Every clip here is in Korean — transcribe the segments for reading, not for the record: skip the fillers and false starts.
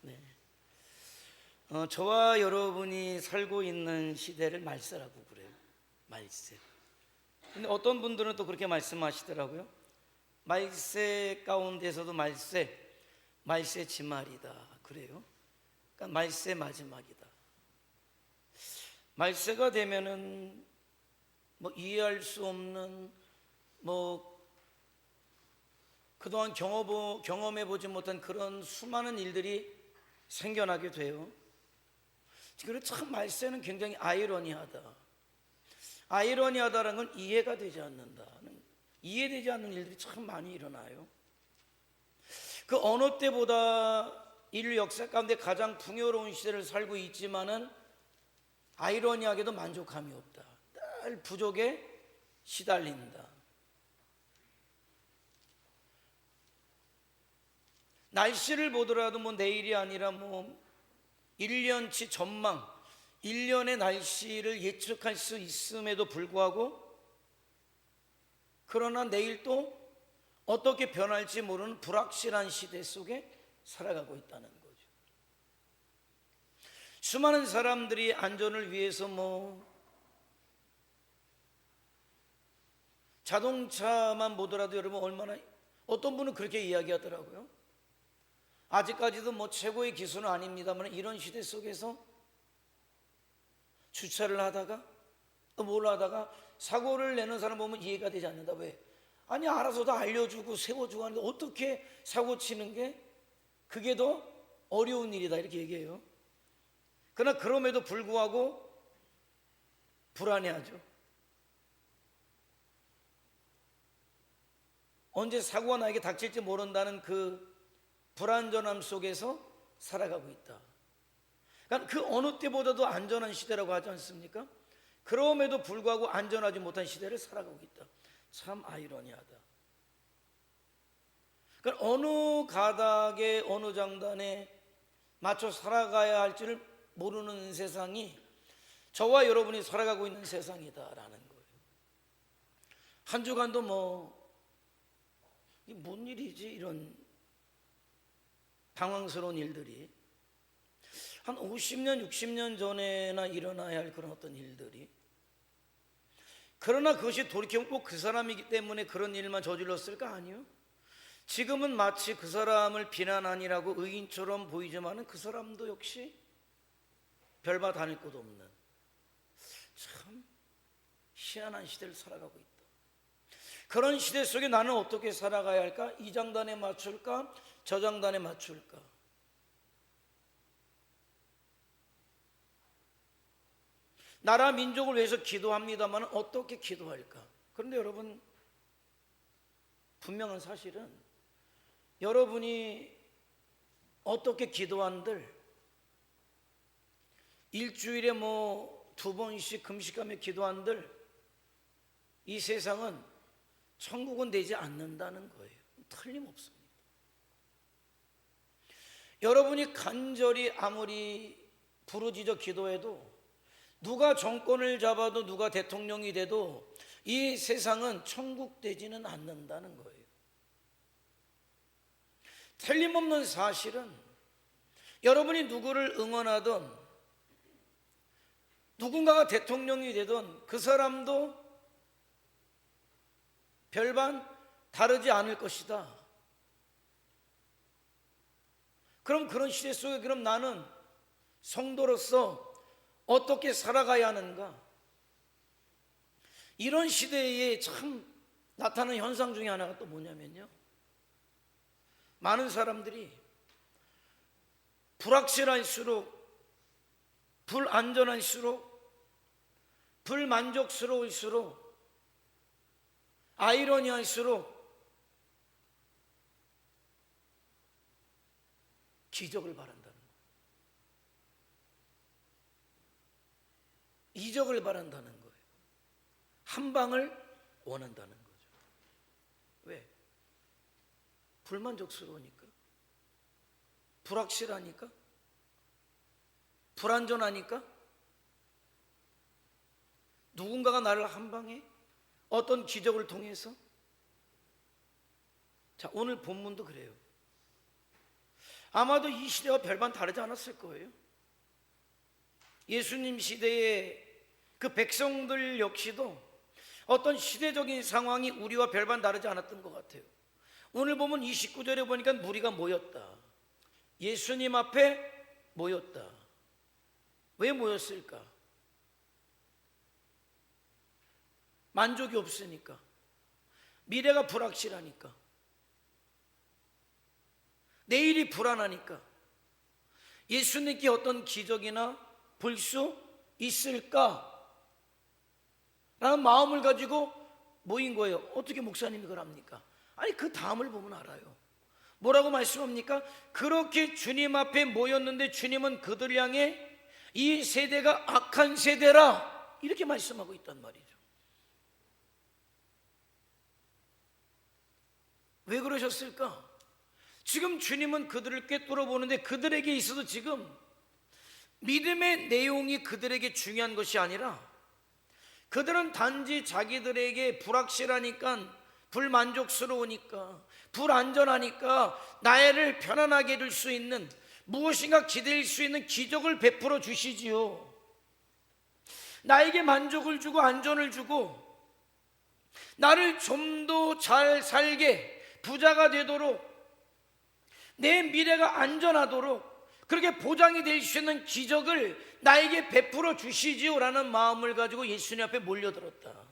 네. 저와 여러분이 살고 있는 시대를 말세라고 그래요. 말세. 근데 어떤 분들은 또 그렇게 말씀하시더라고요. 말세 가운데서도 말세 지말이다. 그래요. 그러니까 말세 마지막이다. 말세가 되면은 뭐 이해할 수 없는 뭐 그동안 경험해 보지 못한 그런 수많은 일들이 생겨나게 돼요. 그래서 참 말세는 굉장히 아이러니하다는 건 이해가 되지 않는다는, 이해되지 않는 일들이 참 많이 일어나요. 그 어느 때보다 인류 역사 가운데 가장 풍요로운 시대를 살고 있지만은 아이러니하게도 만족함이 없다. 늘 부족에 시달린다. 날씨를 보더라도 뭐 내일이 아니라 뭐 1년치 전망, 1년의 날씨를 예측할 수 있음에도 불구하고 그러나 내일 또 어떻게 변할지 모르는 불확실한 시대 속에 살아가고 있다는 거죠. 수많은 사람들이 안전을 위해서 뭐 자동차만 보더라도 여러분 얼마나, 어떤 분은 그렇게 이야기하더라고요. 아직까지도 뭐 최고의 기술은 아닙니다만 이런 시대 속에서 주차를 하다가 또 뭘 하다가 사고를 내는 사람 보면 이해가 되지 않는다. 왜? 아니 알아서 다 알려주고 세워주고 하는데 어떻게 사고 치는 게 그게 더 어려운 일이다 이렇게 얘기해요. 그러나 그럼에도 불구하고 불안해하죠. 언제 사고가 나에게 닥칠지 모른다는 그 불안전함 속에서 살아가고 있다. 그러니까 그 어느 때보다도 안전한 시대라고 하지 않습니까? 그럼에도 불구하고 안전하지 못한 시대를 살아가고 있다. 참 아이러니하다. 그러니까 어느 가닥에 어느 장단에 맞춰 살아가야 할지를 모르는 세상이 저와 여러분이 살아가고 있는 세상이다라는 거예요. 한 주간도 뭔 일이지 이런 당황스러운 일들이 한 50년, 60년 전에나 일어나야 할 그런 어떤 일들이, 그러나 그것이 돌이켜보면 꼭 그 사람이기 때문에 그런 일만 저질렀을까? 아니요. 지금은 마치 그 사람을 비난 아니라고 의인처럼 보이지만은 그 사람도 역시 별바 다닐 곳 없는 참 희한한 시대를 살아가고 있다. 그런 시대 속에 나는 어떻게 살아가야 할까? 이 장단에 맞출까? 저 장단에 맞출까? 나라 민족을 위해서 기도합니다만 어떻게 기도할까? 그런데 여러분, 분명한 사실은 여러분이 어떻게 기도한들 일주일에 뭐 2번씩 금식하며 기도한들 이 세상은 천국은 되지 않는다는 거예요. 틀림없습니다. 여러분이 간절히 아무리 부르짖어 기도해도, 누가 정권을 잡아도 누가 대통령이 돼도 이 세상은 천국 되지는 않는다는 거예요. 틀림없는 사실은 여러분이 누구를 응원하든 누군가가 대통령이 되든 그 사람도 별반 다르지 않을 것이다. 그럼 그런 시대 속에 그럼 나는 성도로서 어떻게 살아가야 하는가? 이런 시대에 참 나타나는 현상 중에 하나가 또 뭐냐면요, 많은 사람들이 불확실할수록, 불안전할수록, 불만족스러울수록, 아이러니할수록 기적을 바란다는 거예요. 이적을 바란다는 거예요. 한 방을 원한다는 거죠. 왜? 불만족스러우니까, 불확실하니까, 불안전하니까, 누군가가 나를 한 방에 어떤 기적을 통해서. 자, 오늘 본문도 그래요. 아마도 이 시대와 별반 다르지 않았을 거예요. 예수님 시대의 그 백성들 역시도 어떤 시대적인 상황이 우리와 별반 다르지 않았던 것 같아요. 오늘 보면 29절에 보니까 무리가 모였다. 예수님 앞에 모였다. 왜 모였을까? 만족이 없으니까, 미래가 불확실하니까, 내일이 불안하니까, 예수님께 어떤 기적이나 볼 수 있을까? 라는 마음을 가지고 모인 거예요. 어떻게 목사님이 그걸 합니까? 아니, 그 다음을 보면 알아요. 뭐라고 말씀합니까? 그렇게 주님 앞에 모였는데 주님은 그들 향해 이 세대가 악한 세대라, 이렇게 말씀하고 있단 말이죠. 왜 그러셨을까? 지금 주님은 그들을 꿰뚫어 보는데 그들에게 있어서 지금 믿음의 내용이 그들에게 중요한 것이 아니라, 그들은 단지 자기들에게 불확실하니까, 불만족스러우니까, 불안전하니까 나를 편안하게 해줄 수 있는, 무엇인가 기댈 수 있는 기적을 베풀어 주시지요. 나에게 만족을 주고 안전을 주고 나를 좀 더 잘 살게, 부자가 되도록, 내 미래가 안전하도록 그렇게 보장이 될 수 있는 기적을 나에게 베풀어 주시지요 라는 마음을 가지고 예수님 앞에 몰려들었다.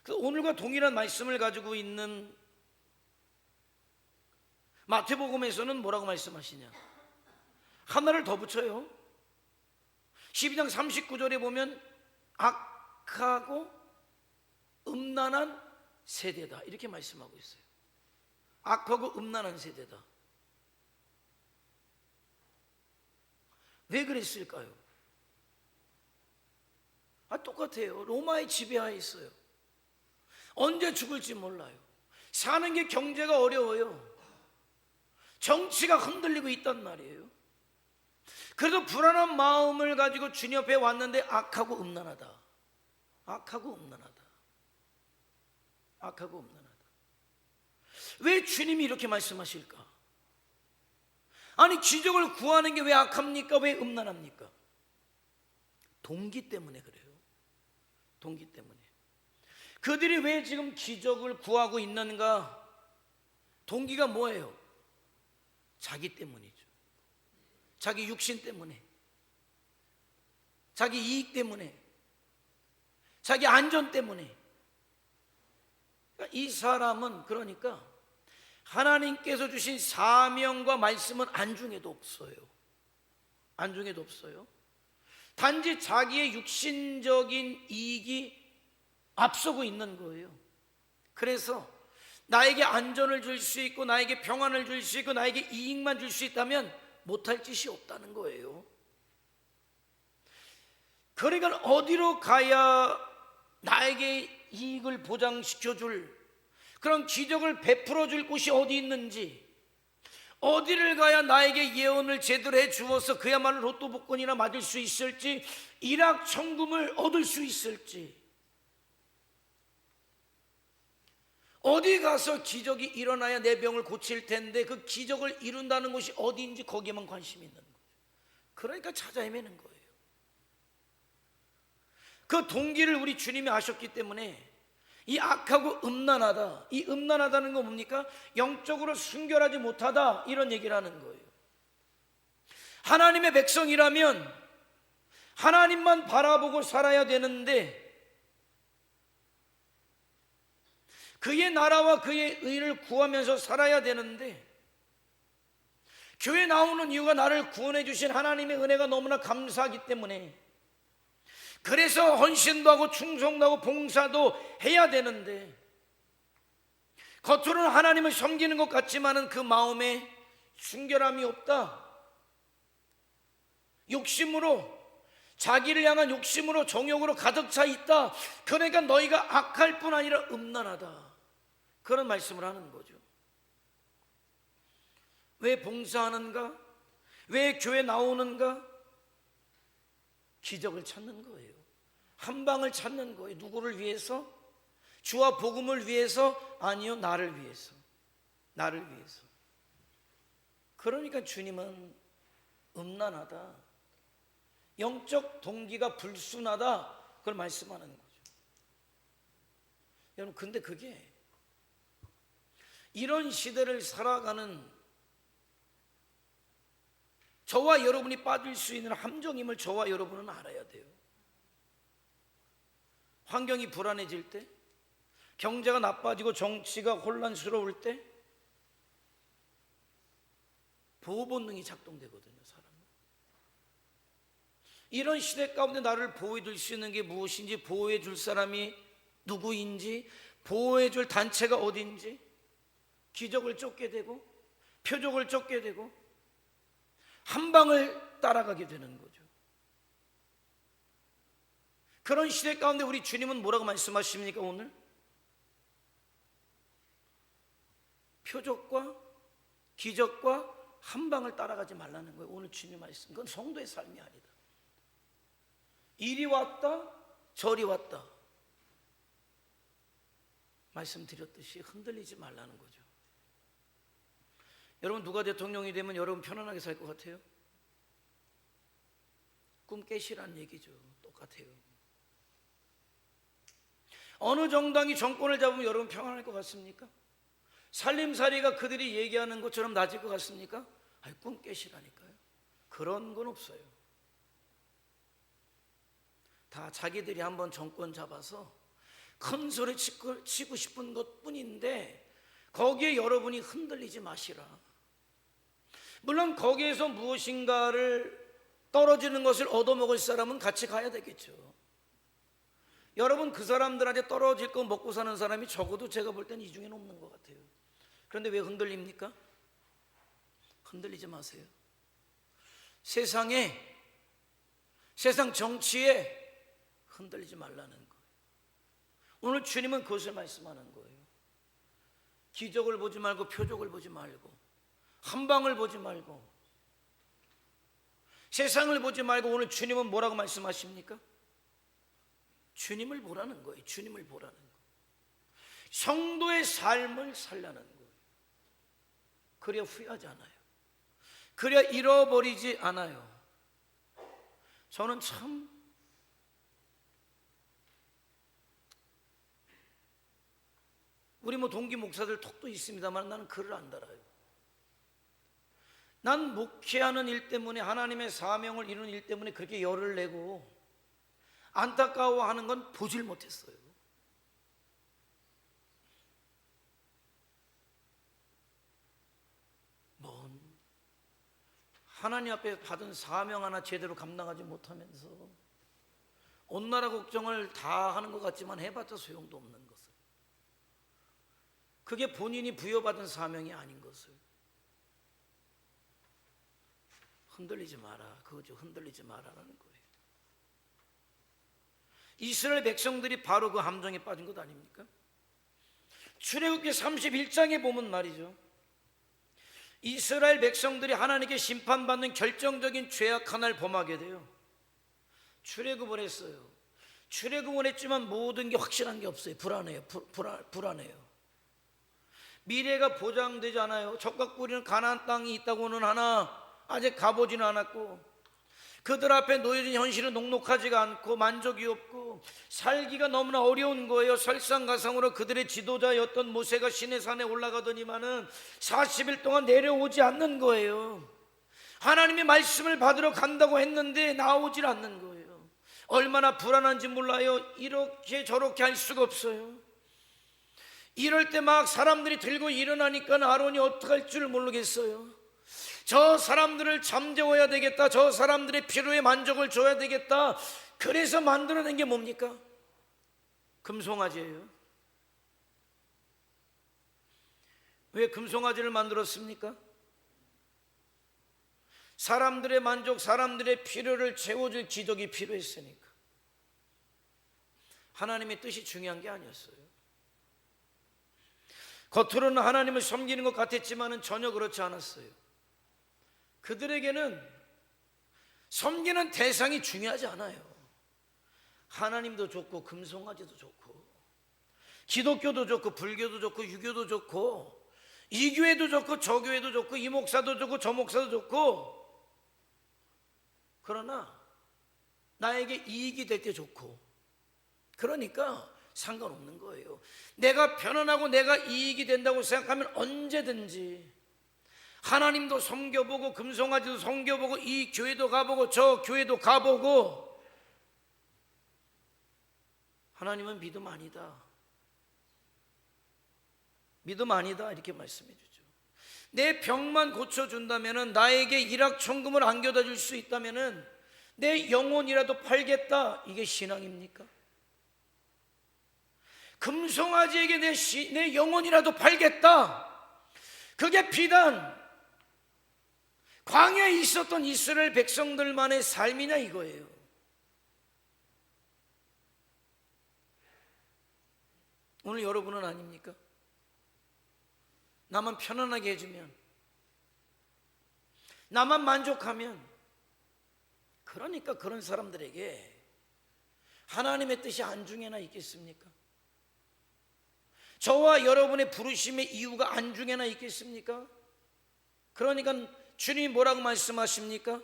그래서 오늘과 동일한 말씀을 가지고 있는 마태복음에서는 뭐라고 말씀하시냐? 하나를 더 붙여요. 12장 39절에 보면 악하고 음란한 세대다, 이렇게 말씀하고 있어요. 악하고 음란한 세대다. 왜 그랬을까요? 똑같아요. 로마의 지배하에 있어요. 언제 죽을지 몰라요. 사는 게 경제가 어려워요. 정치가 흔들리고 있단 말이에요. 그래서 불안한 마음을 가지고 주님 옆에 왔는데 악하고 음란하다. 악하고 음란하다. 악하고 음란하다. 왜 주님이 이렇게 말씀하실까? 아니, 기적을 구하는 게 왜 악합니까? 왜 음란합니까? 동기 때문에 그래요. 동기 때문에. 그들이 왜 지금 기적을 구하고 있는가? 동기가 뭐예요? 자기 때문이죠. 자기 육신 때문에, 자기 이익 때문에, 자기 안전 때문에. 이 사람은 그러니까 하나님께서 주신 사명과 말씀은 안중에도 없어요. 안중에도 없어요. 단지 자기의 육신적인 이익이 앞서고 있는 거예요. 그래서 나에게 안전을 줄 수 있고, 나에게 평안을 줄 수 있고, 나에게 이익만 줄 수 있다면 못할 짓이 없다는 거예요. 그러니까 어디로 가야 나에게 이익을 보장시켜줄, 그런 기적을 베풀어 줄 곳이 어디 있는지, 어디를 가야 나에게 예언을 제대로 해 주어서 그야말로 로또 복권이나 맞을 수 있을지, 일확천금을 얻을 수 있을지, 어디 가서 기적이 일어나야 내 병을 고칠 텐데 그 기적을 이룬다는 곳이 어디인지 거기에만 관심이 있는 거죠. 그러니까 찾아 헤매는 거예요. 그 동기를 우리 주님이 아셨기 때문에 이 악하고 음란하다, 이 음란하다는 건 뭡니까? 영적으로 순결하지 못하다, 이런 얘기를 하는 거예요. 하나님의 백성이라면 하나님만 바라보고 살아야 되는데, 그의 나라와 그의 의를 구하면서 살아야 되는데, 교회 나오는 이유가 나를 구원해 주신 하나님의 은혜가 너무나 감사하기 때문에, 그래서 헌신도 하고 충성도 하고 봉사도 해야 되는데, 겉으로는 하나님을 섬기는 것 같지만은 그 마음에 순결함이 없다. 욕심으로, 자기를 향한 욕심으로, 정욕으로 가득 차 있다. 그러니까 너희가 악할 뿐 아니라 음란하다, 그런 말씀을 하는 거죠. 왜 봉사하는가? 왜 교회 나오는가? 기적을 찾는 거예요. 한 방을 찾는 거예요. 누구를 위해서? 주와 복음을 위해서? 아니요, 나를 위해서. 나를 위해서. 그러니까 주님은 음란하다, 영적 동기가 불순하다, 그걸 말씀하는 거죠. 여러분, 근데 그게 이런 시대를 살아가는 저와 여러분이 빠질 수 있는 함정임을 저와 여러분은 알아야 돼요. 환경이 불안해질 때, 경제가 나빠지고 정치가 혼란스러울 때 보호 본능이 작동되거든요, 사람은. 이런 시대 가운데 나를 보호해 줄 수 있는 게 무엇인지, 보호해 줄 사람이 누구인지, 보호해 줄 단체가 어딘지, 기적을 쫓게 되고 표적을 쫓게 되고 한 방을 따라가게 되는 거죠. 그런 시대 가운데 우리 주님은 뭐라고 말씀하십니까? 오늘 표적과 기적과 한 방을 따라가지 말라는 거예요. 오늘 주님 말씀, 그건 성도의 삶이 아니다. 이리 왔다 저리 왔다 말씀드렸듯이 흔들리지 말라는 거죠. 여러분, 누가 대통령이 되면 여러분 편안하게 살 것 같아요? 꿈 깨시란 얘기죠. 똑같아요. 어느 정당이 정권을 잡으면 여러분 평안할 것 같습니까? 살림살이가 그들이 얘기하는 것처럼 나아질 것 같습니까? 아니, 꿈 깨시라니까요. 그런 건 없어요. 다 자기들이 한번 정권 잡아서 큰 소리 치고 싶은 것 뿐인데 거기에 여러분이 흔들리지 마시라. 물론 거기에서 무엇인가를 떨어지는 것을 얻어먹을 사람은 같이 가야 되겠죠. 여러분, 그 사람들한테 떨어질 거 먹고 사는 사람이 적어도 제가 볼 때는 이 중에는 없는 것 같아요. 그런데 왜 흔들립니까? 흔들리지 마세요. 세상 정치에 흔들리지 말라는 거예요. 오늘 주님은 그것을 말씀하는 거예요. 기적을 보지 말고 표적을 보지 말고 한방을 보지 말고 세상을 보지 말고 오늘 주님은 뭐라고 말씀하십니까? 주님을 보라는 거예요. 주님을 보라는 거예요. 성도의 삶을 살라는 거예요. 그래야 후회하지 않아요. 그래야 잃어버리지 않아요. 저는 참 우리 동기 목사들 톡도 있습니다만 나는 글을 안 달아요. 난 목회하는 일 때문에, 하나님의 사명을 이루는 일 때문에 그렇게 열을 내고 안타까워하는 건 보질 못했어요. 하나님 앞에 받은 사명 하나 제대로 감당하지 못하면서 온 나라 걱정을 다 하는 것 같지만 해봤자 소용도 없는 것을, 그게 본인이 부여받은 사명이 아닌 것을 흔들리지 마라, 그거죠. 흔들리지 마라라는 거예요. 이스라엘 백성들이 바로 그 함정에 빠진 것 아닙니까? 출애굽기 31장에 보면 말이죠, 이스라엘 백성들이 하나님께 심판받는 결정적인 죄악 하나를 범하게 돼요. 출애굽을 했어요. 출애굽을 했지만 모든 게 확실한 게 없어요. 불안해요. 미래가 보장되지 않아요. 적각 뿌리는 가나안 땅이 있다고는 하나 아직 가보지는 않았고, 그들 앞에 놓여진 현실은 녹록하지가 않고 만족이 없고 살기가 너무나 어려운 거예요. 설상가상으로 그들의 지도자였던 모세가 시내산에 올라가더니만은 40일 동안 내려오지 않는 거예요. 하나님의 말씀을 받으러 간다고 했는데 나오질 않는 거예요. 얼마나 불안한지 몰라요. 이렇게 저렇게 할 수가 없어요. 이럴 때 막 사람들이 들고 일어나니까 아론이 어떡할 줄 모르겠어요. 저 사람들을 잠재워야 되겠다, 저 사람들의 필요에 만족을 줘야 되겠다. 그래서 만들어낸 게 뭡니까? 금송아지예요. 왜 금송아지를 만들었습니까? 사람들의 만족, 사람들의 필요를 채워줄 기적이 필요했으니까. 하나님의 뜻이 중요한 게 아니었어요. 겉으로는 하나님을 섬기는 것 같았지만은 전혀 그렇지 않았어요. 그들에게는 섬기는 대상이 중요하지 않아요. 하나님도 좋고 금송아지도 좋고 기독교도 좋고 불교도 좋고 유교도 좋고 이 교회도 좋고 저 교회도 좋고 이 목사도 좋고 저 목사도 좋고, 그러나 나에게 이익이 될 때 좋고, 그러니까 상관없는 거예요. 내가 편안하고 내가 이익이 된다고 생각하면 언제든지 하나님도 섬겨보고 금송아지도 섬겨보고 이 교회도 가보고 저 교회도 가보고, 하나님은 믿음 아니다, 믿음 아니다 이렇게 말씀해 주죠. 내 병만 고쳐준다면, 나에게 일확천금을 안겨다 줄 수 있다면 내 영혼이라도 팔겠다, 이게 신앙입니까? 금송아지에게 내 영혼이라도 팔겠다, 그게 비단 광야에 있었던 이스라엘 백성들만의 삶이냐 이거예요. 오늘 여러분은 아닙니까? 나만 편안하게 해주면, 나만 만족하면, 그러니까 그런 사람들에게 하나님의 뜻이 안중에나 있겠습니까? 저와 여러분의 부르심의 이유가 안중에나 있겠습니까? 그러니까 주님이 뭐라고 말씀하십니까?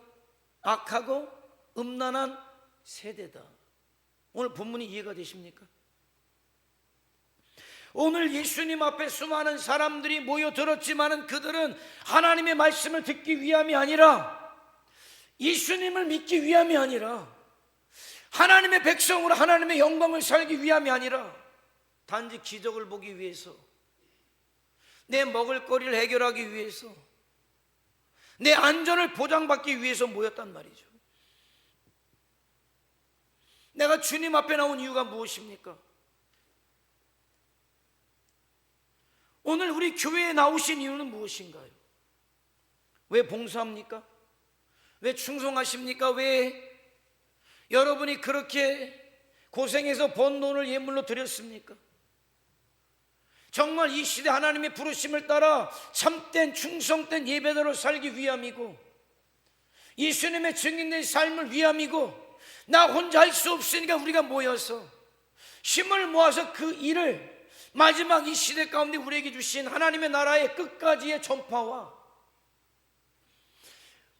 악하고 음란한 세대다. 오늘 본문이 이해가 되십니까? 오늘 예수님 앞에 수많은 사람들이 모여들었지만 그들은 하나님의 말씀을 듣기 위함이 아니라, 예수님을 믿기 위함이 아니라, 하나님의 백성으로 하나님의 영광을 살기 위함이 아니라, 단지 기적을 보기 위해서, 내 먹을 거리를 해결하기 위해서, 내 안전을 보장받기 위해서 모였단 말이죠. 내가 주님 앞에 나온 이유가 무엇입니까? 오늘 우리 교회에 나오신 이유는 무엇인가요? 왜 봉사합니까? 왜 충성하십니까? 왜 여러분이 그렇게 고생해서 번 돈을 예물로 드렸습니까? 정말 이 시대 하나님의 부르심을 따라 참된 충성된 예배자로 살기 위함이고, 예수님의 증인된 삶을 위함이고, 나 혼자 할 수 없으니까 우리가 모여서 힘을 모아서 그 일을 마지막 이 시대 가운데 우리에게 주신 하나님의 나라의 끝까지의 전파와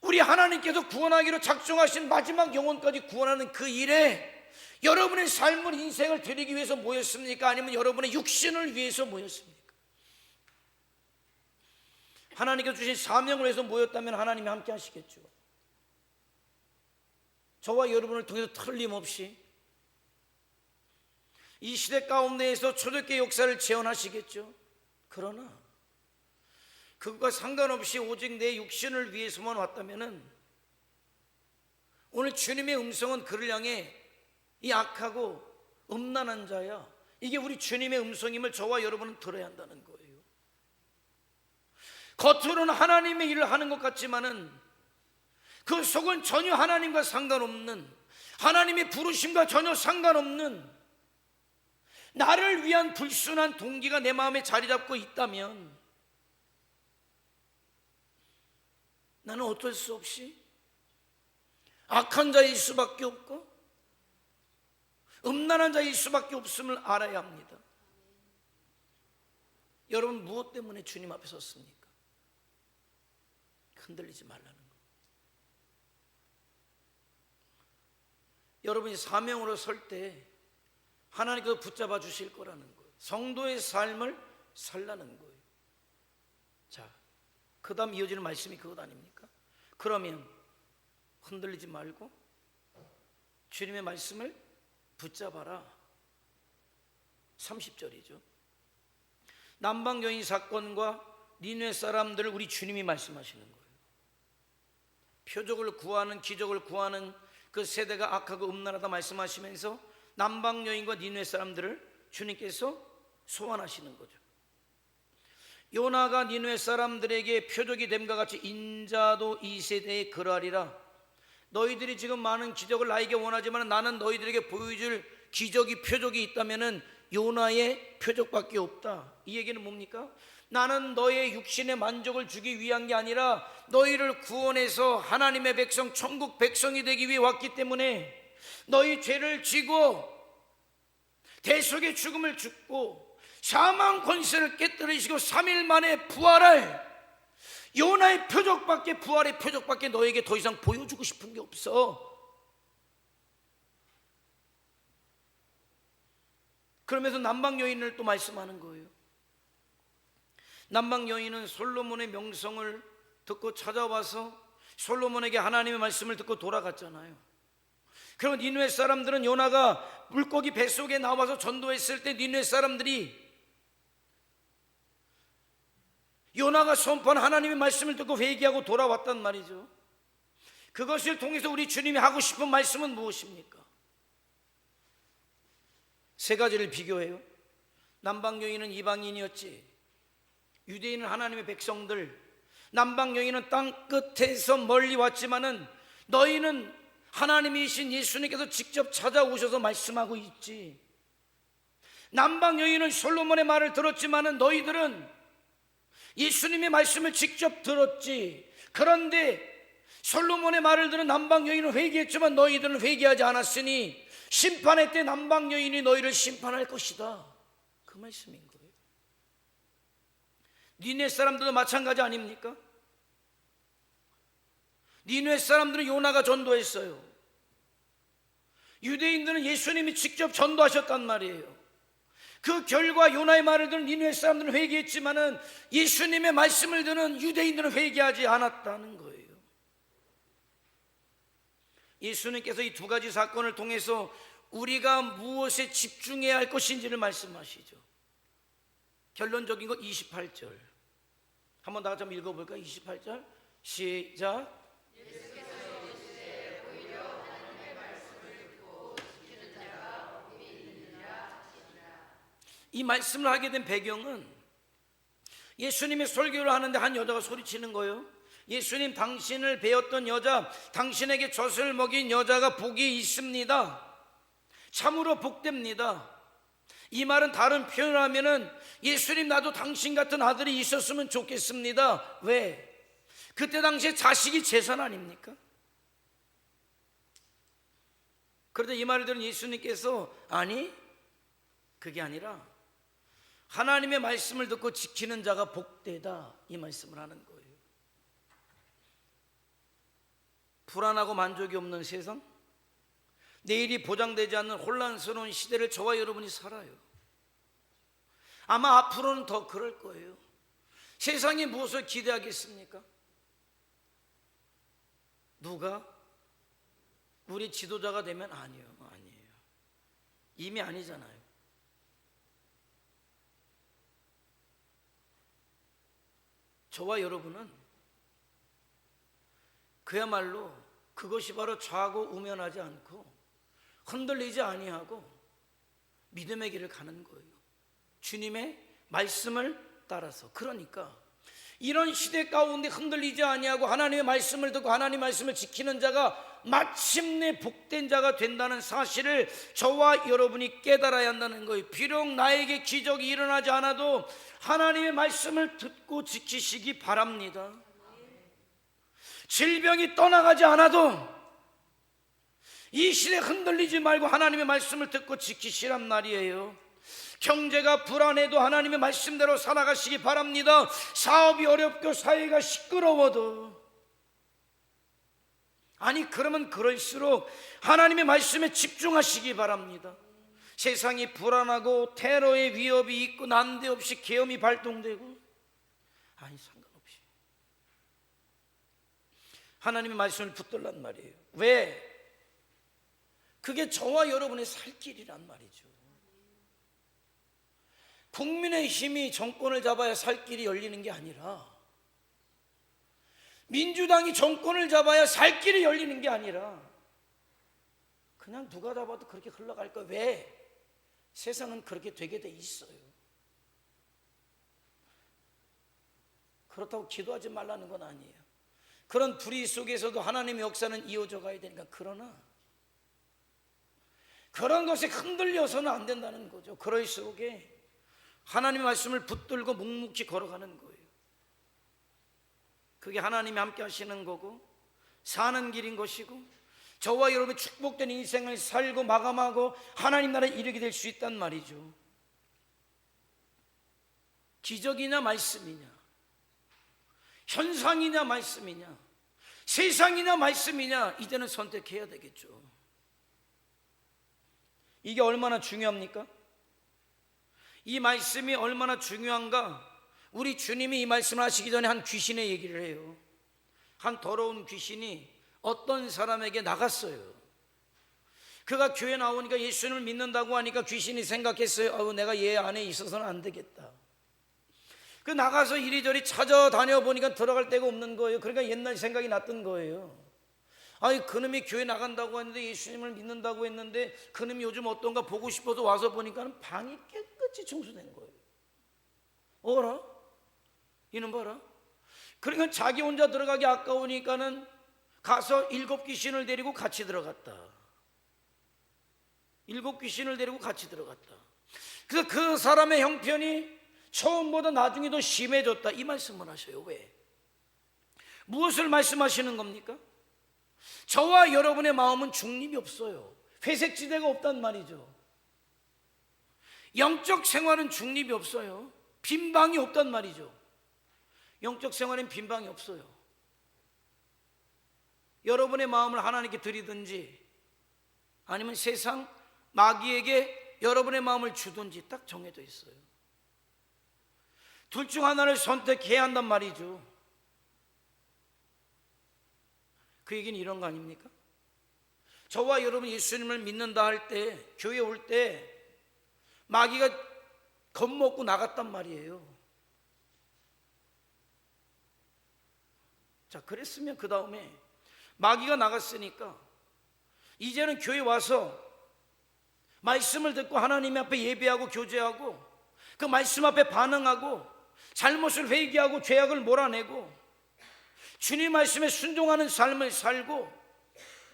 우리 하나님께서 구원하기로 작정하신 마지막 영혼까지 구원하는 그 일에 여러분의 삶을, 인생을 드리기 위해서 모였습니까? 아니면 여러분의 육신을 위해서 모였습니까? 하나님께서 주신 사명을 위해서 모였다면 하나님이 함께 하시겠죠. 저와 여러분을 통해서 틀림없이 이 시대 가운데에서 초대교회 역사를 재현하시겠죠. 그러나 그것과 상관없이 오직 내 육신을 위해서만 왔다면, 오늘 주님의 음성은 그를 향해 이 악하고 음란한 자야, 이게 우리 주님의 음성임을 저와 여러분은 들어야 한다는 거예요. 겉으로는 하나님의 일을 하는 것 같지만은 그 속은 전혀 하나님과 상관없는, 하나님의 부르심과 전혀 상관없는 나를 위한 불순한 동기가 내 마음에 자리 잡고 있다면, 나는 어쩔 수 없이 악한 자일 수밖에 없고 음란한 자일 수밖에 없음을 알아야 합니다. 여러분, 무엇 때문에 주님 앞에 섰습니까? 흔들리지 말라는 거. 여러분이 사명으로 설 때 하나님께서 붙잡아 주실 거라는 거예요. 성도의 삶을 살라는 거예요. 자, 그 다음 이어지는 말씀이 그것 아닙니까? 그러면 흔들리지 말고 주님의 말씀을 붙잡아라. 30절이죠. 남방 여인 사건과 니느웨 사람들을 우리 주님이 말씀하시는 거예요. 표적을 구하는, 기적을 구하는 그 세대가 악하고 음란하다 말씀하시면서 남방 여인과 니느웨 사람들을 주님께서 소환하시는 거죠. 요나가 니느웨 사람들에게 표적이 됨과 같이 인자도 이 세대에 그러하리라. 너희들이 지금 많은 기적을 나에게 원하지만 나는 너희들에게 보여줄 기적이, 표적이 있다면은 요나의 표적밖에 없다. 이 얘기는 뭡니까? 나는 너의 육신의 만족을 주기 위한 게 아니라 너희를 구원해서 하나님의 백성, 천국 백성이 되기 위해 왔기 때문에 너희 죄를 지고 대속의 죽음을 죽고 사망 권세를 깨뜨리시고 3일 만에 부활할 요나의 표적밖에, 부활의 표적밖에 너에게 더 이상 보여주고 싶은 게 없어. 그러면서 남방 여인을 또 말씀하는 거예요. 남방 여인은 솔로몬의 명성을 듣고 찾아와서 솔로몬에게 하나님의 말씀을 듣고 돌아갔잖아요. 그럼 니느웨 사람들은 요나가 물고기 뱃속에 나와서 전도했을 때 니느웨 사람들이 요나가 선포한 하나님의 말씀을 듣고 회개하고 돌아왔단 말이죠. 그것을 통해서 우리 주님이 하고 싶은 말씀은 무엇입니까? 세 가지를 비교해요. 남방 여인은 이방인이었지, 유대인은 하나님의 백성들. 남방 여인은 땅 끝에서 멀리 왔지만은 너희는 하나님이신 예수님께서 직접 찾아오셔서 말씀하고 있지. 남방 여인은 솔로몬의 말을 들었지만은 너희들은 예수님의 말씀을 직접 들었지. 그런데 솔로몬의 말을 들은 남방 여인은 회개했지만 너희들은 회개하지 않았으니 심판의 때 남방 여인이 너희를 심판할 것이다. 그 말씀인 거예요. 니네 사람들도 마찬가지 아닙니까? 니네 사람들은 요나가 전도했어요. 유대인들은 예수님이 직접 전도하셨단 말이에요. 그 결과 요나의 말을 들은 니느웨 사람들은 회개했지만은 예수님의 말씀을 듣는 유대인들은 회개하지 않았다는 거예요. 예수님께서 이 두 가지 사건을 통해서 우리가 무엇에 집중해야 할 것인지를 말씀하시죠. 결론적인 거 28절 한번 다 같이 한번 읽어볼까요? 28절 시작. 이 말씀을 하게 된 배경은 예수님의 설교를 하는데 한 여자가 소리치는 거예요. 예수님, 당신을 배웠던 여자, 당신에게 젖을 먹인 여자가 복이 있습니다. 참으로 복됩니다. 이 말은 다른 표현을 하면은 예수님, 나도 당신 같은 아들이 있었으면 좋겠습니다. 왜? 그때 당시에 자식이 재산 아닙니까? 그런데 이 말을 들은 예수님께서 아니, 그게 아니라 하나님의 말씀을 듣고 지키는 자가 복되다, 이 말씀을 하는 거예요. 불안하고 만족이 없는 세상, 내일이 보장되지 않는 혼란스러운 시대를 저와 여러분이 살아요. 아마 앞으로는 더 그럴 거예요. 세상이 무엇을 기대하겠습니까? 누가 우리 지도자가 되면 아니에요. 이미 아니잖아요. 저와 여러분은 그야말로 그것이 바로 좌고 우면하지 않고 흔들리지 아니하고 믿음의 길을 가는 거예요. 주님의 말씀을 따라서. 그러니까 이런 시대 가운데 흔들리지 아니하고 하나님의 말씀을 듣고 하나님의 말씀을 지키는 자가 마침내 복된 자가 된다는 사실을 저와 여러분이 깨달아야 한다는 거예요. 비록 나에게 기적이 일어나지 않아도 하나님의 말씀을 듣고 지키시기 바랍니다. 질병이 떠나가지 않아도 이 시대 흔들리지 말고 하나님의 말씀을 듣고 지키시란 말이에요. 경제가 불안해도 하나님의 말씀대로 살아가시기 바랍니다. 사업이 어렵고 사회가 시끄러워도, 아니 그러면 그럴수록 하나님의 말씀에 집중하시기 바랍니다. 세상이 불안하고 테러의 위협이 있고 난데없이 계엄이 발동되고, 아니 상관없이 하나님의 말씀을 붙들란 말이에요. 왜? 그게 저와 여러분의 살 길이란 말이죠. 국민의힘이 정권을 잡아야 살 길이 열리는 게 아니라, 민주당이 정권을 잡아야 살 길이 열리는 게 아니라 그냥 누가 잡아도 그렇게 흘러갈 거예요. 왜? 세상은 그렇게 되게 돼 있어요. 그렇다고 기도하지 말라는 건 아니에요. 그런 불의 속에서도 하나님의 역사는 이어져 가야 되니까. 그러나 그런 것에 흔들려서는 안 된다는 거죠. 그럴수록에 하나님의 말씀을 붙들고 묵묵히 걸어가는 거예요. 그게 하나님이 함께 하시는 거고 사는 길인 것이고, 저와 여러분이 축복된 인생을 살고 마감하고 하나님 나라에 이르게 될 수 있단 말이죠. 기적이냐 말씀이냐, 현상이냐 말씀이냐, 세상이냐 말씀이냐, 이제는 선택해야 되겠죠. 이게 얼마나 중요합니까? 이 말씀이 얼마나 중요한가? 우리 주님이 이 말씀을 하시기 전에 한 귀신의 얘기를 해요. 한 더러운 귀신이 어떤 사람에게 나갔어요. 그가 교회 나오니까 예수님을 믿는다고 하니까 귀신이 생각했어요. 내가 얘 안에 있어서는 안 되겠다. 그 나가서 이리저리 찾아다녀 보니까 들어갈 데가 없는 거예요. 그러니까 옛날 생각이 났던 거예요. 그놈이 교회 나간다고 했는데, 예수님을 믿는다고 했는데, 그놈이 요즘 어떤가 보고 싶어서 와서 보니까 방이 깨끗이 청소된 거예요. 어라? 이놈 봐라. 그러니까 자기 혼자 들어가기 아까우니까는 가서 7 귀신을 데리고 같이 들어갔다. 7 귀신을 데리고 같이 들어갔다. 그래서 그 사람의 형편이 처음보다 나중에 더 심해졌다, 이 말씀을 하셔요. 왜? 무엇을 말씀하시는 겁니까? 저와 여러분의 마음은 중립이 없어요. 회색지대가 없단 말이죠. 영적 생활은 중립이 없어요. 빈방이 없단 말이죠. 영적 생활엔 빈방이 없어요. 여러분의 마음을 하나님께 드리든지 아니면 세상 마귀에게 여러분의 마음을 주든지 딱 정해져 있어요. 둘 중 하나를 선택해야 한단 말이죠. 그 얘기는 이런 거 아닙니까? 저와 여러분 예수님을 믿는다 할 때, 교회 올 때 마귀가 겁먹고 나갔단 말이에요. 자, 그랬으면 그 다음에 마귀가 나갔으니까 이제는 교회 와서 말씀을 듣고 하나님 앞에 예배하고 교제하고 그 말씀 앞에 반응하고 잘못을 회개하고 죄악을 몰아내고 주님 말씀에 순종하는 삶을 살고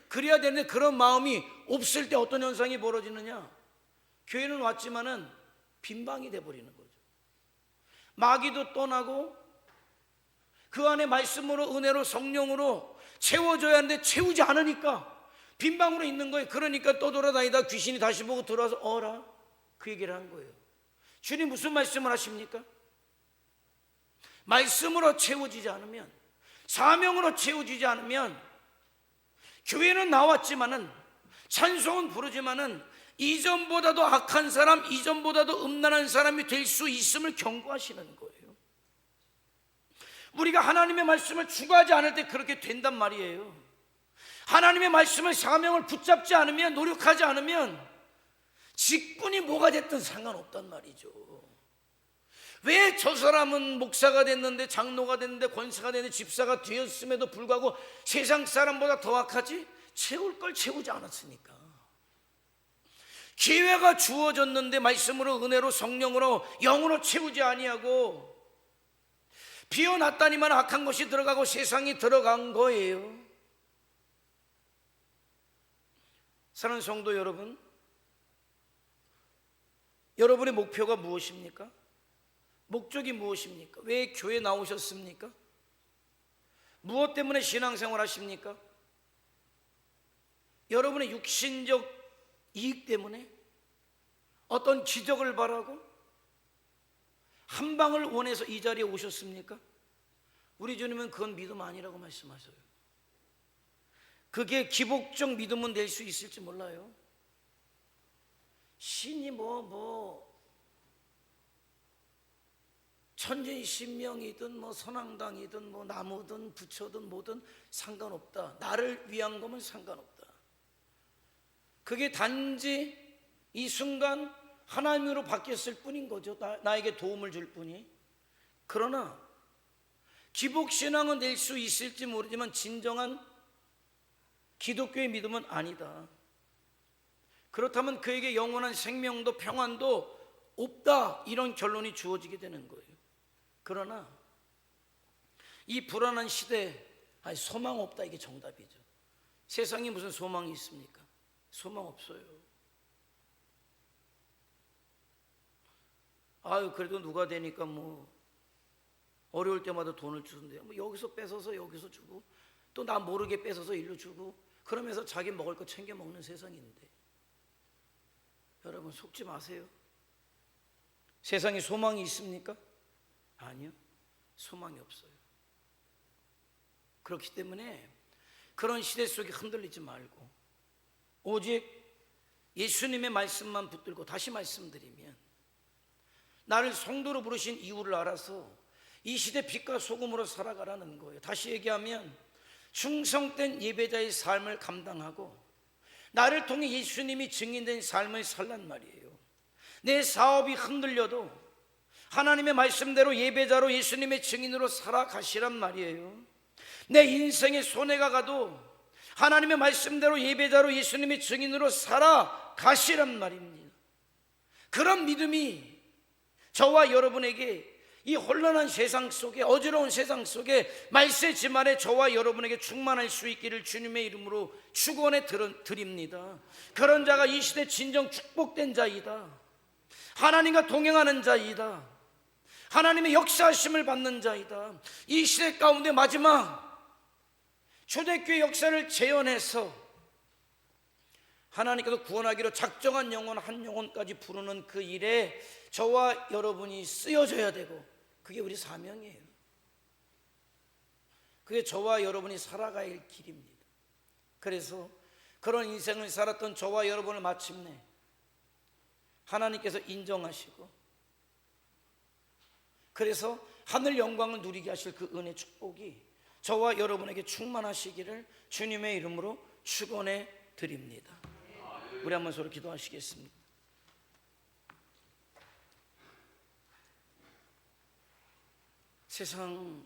그래야 되는데, 그런 마음이 없을 때 어떤 현상이 벌어지느냐? 교회는 왔지만은 빈방이 돼버리는 거죠. 마귀도 떠나고 그 안에 말씀으로, 은혜로, 성령으로 채워줘야 하는데 채우지 않으니까 빈방으로 있는 거예요. 그러니까 또 돌아다니다 귀신이 다시 보고 들어와서 어라? 그 얘기를 한 거예요. 주님 무슨 말씀을 하십니까? 말씀으로 채워지지 않으면, 사명으로 채워지지 않으면, 교회는 나왔지만은 찬송은 부르지만은 이전보다도 악한 사람, 이전보다도 음란한 사람이 될 수 있음을 경고하시는 거예요. 우리가 하나님의 말씀을 추구하지 않을 때 그렇게 된단 말이에요. 하나님의 말씀을, 사명을 붙잡지 않으면, 노력하지 않으면 직분이 뭐가 됐든 상관없단 말이죠. 왜 저 사람은 목사가 됐는데, 장로가 됐는데, 권사가 됐는데, 집사가 되었음에도 불구하고 세상 사람보다 더 악하지? 채울 걸 채우지 않았으니까. 기회가 주어졌는데 말씀으로, 은혜로, 성령으로, 영으로 채우지 아니하고 비워놨다니만 악한 것이 들어가고 세상이 들어간 거예요. 사랑하는 성도 여러분, 여러분의 목표가 무엇입니까? 목적이 무엇입니까? 왜 교회 나오셨습니까? 무엇 때문에 신앙생활 하십니까? 여러분의 육신적 이익 때문에? 어떤 기적을 바라고? 한 방을 원해서 이 자리에 오셨습니까? 우리 주님은 그건 믿음 아니라고 말씀하셔요. 그게 기복적 믿음은 될 수 있을지 몰라요. 신이 천지신명이든 선앙당이든 나무든 부처든 뭐든 상관없다. 나를 위한 거면 상관없다. 그게 단지 이 순간 하나님으로 바뀌었을 뿐인 거죠. 나에게 도움을 줄 뿐이. 그러나 기복신앙은 될 수 있을지 모르지만 진정한 기독교의 믿음은 아니다. 그렇다면 그에게 영원한 생명도 평안도 없다, 이런 결론이 주어지게 되는 거예요. 그러나 이 불안한 시대에 소망 없다, 이게 정답이죠. 세상에 무슨 소망이 있습니까? 소망 없어요. 그래도 누가 되니까 어려울 때마다 돈을 주는데요. 여기서 뺏어서 여기서 주고 또 나 모르게 뺏어서 일로 주고 그러면서 자기 먹을 거 챙겨 먹는 세상인데, 여러분 속지 마세요. 세상에 소망이 있습니까? 아니요, 소망이 없어요. 그렇기 때문에 그런 시대 속에 흔들리지 말고 오직 예수님의 말씀만 붙들고, 다시 말씀드리면 나를 성도로 부르신 이유를 알아서 이 시대 빛과 소금으로 살아가라는 거예요. 다시 얘기하면 충성된 예배자의 삶을 감당하고 나를 통해 예수님이 증인된 삶을 살란 말이에요. 내 사업이 흔들려도 하나님의 말씀대로 예배자로 예수님의 증인으로 살아가시란 말이에요. 내 인생에 손해가 가도 하나님의 말씀대로 예배자로 예수님의 증인으로 살아가시란 말입니다. 그런 믿음이 저와 여러분에게 이 혼란한 세상 속에, 어지러운 세상 속에 말세 지말에 저와 여러분에게 충만할 수 있기를 주님의 이름으로 축원해 드립니다. 그런 자가 이 시대 진정 축복된 자이다. 하나님과 동행하는 자이다. 하나님의 역사하심을 받는 자이다. 이 시대 가운데 마지막 초대교회 역사를 재현해서 하나님께서 구원하기로 작정한 영혼 한 영혼까지 부르는 그 일에 저와 여러분이 쓰여져야 되고, 그게 우리 사명이에요. 그게 저와 여러분이 살아가야 할 길입니다. 그래서 그런 인생을 살았던 저와 여러분을 마침내 하나님께서 인정하시고, 그래서 하늘 영광을 누리게 하실 그 은혜 축복이 저와 여러분에게 충만하시기를 주님의 이름으로 축원해 드립니다. 우리 한번 서로 기도하시겠습니다. 세상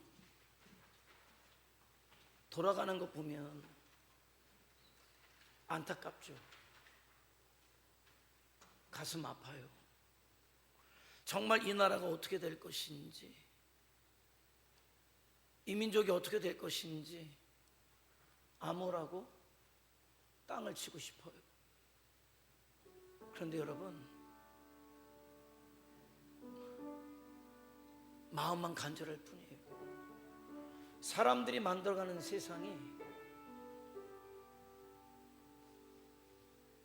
돌아가는 거 보면 안타깝죠. 가슴 아파요. 정말 이 나라가 어떻게 될 것인지, 이 민족이 어떻게 될 것인지 암울하고 땅을 치고 싶어요. 그런데 여러분, 마음만 간절할 뿐이에요. 사람들이 만들어가는 세상이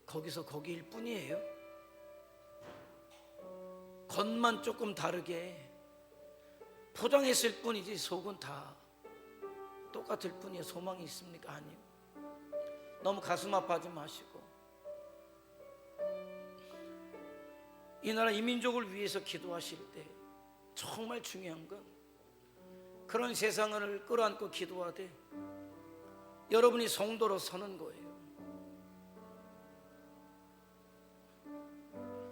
거기서 거기일 뿐이에요. 겉만 조금 다르게 포장했을 뿐이지 속은 다 똑같을 뿐이에요. 소망이 있습니까? 아니요. 너무 가슴 아파하지 마시고 이 나라 이 민족을 위해서 기도하실 때 정말 중요한 건 그런 세상을 끌어안고 기도하되 여러분이 성도로 서는 거예요.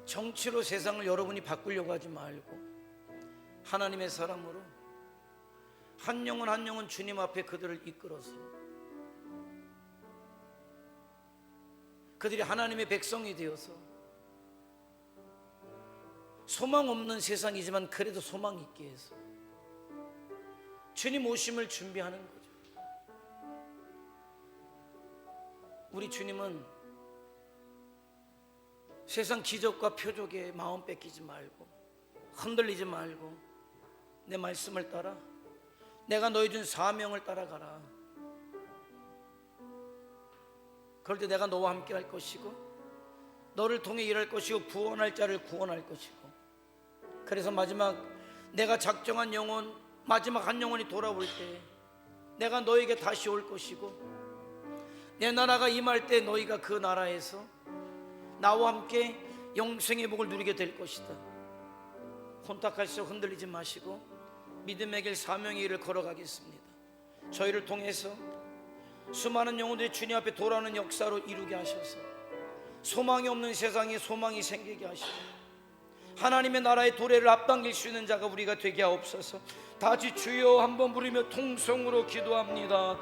정치로 세상을 여러분이 바꾸려고 하지 말고 하나님의 사람으로 한 영혼 한 영혼 주님 앞에 그들을 이끌어서 그들이 하나님의 백성이 되어서 소망 없는 세상이지만 그래도 소망 있게 해서 주님 오심을 준비하는 거죠. 우리 주님은 세상 기적과 표적에 마음 뺏기지 말고 흔들리지 말고 내 말씀을 따라 내가 너희 준 사명을 따라가라. 그럴 때 내가 너와 함께 할 것이고 너를 통해 일할 것이고 구원할 자를 구원할 것이고, 그래서 마지막 내가 작정한 영혼 마지막 한 영혼이 돌아올 때 내가 너에게 다시 올 것이고 내 나라가 임할 때 너희가 그 나라에서 나와 함께 영생의 복을 누리게 될 것이다. 혼탁할수록 흔들리지 마시고 믿음의 길 사명의 길을 걸어가겠습니다. 저희를 통해서 수많은 영혼들이 주님 앞에 돌아오는 역사로 이루게 하셔서 소망이 없는 세상에 소망이 생기게 하시고 하나님의 나라의 도래를 앞당길 수 있는 자가 우리가 되게 하옵소서. 다 같이 주여 한번 부르며 통성으로 기도합니다.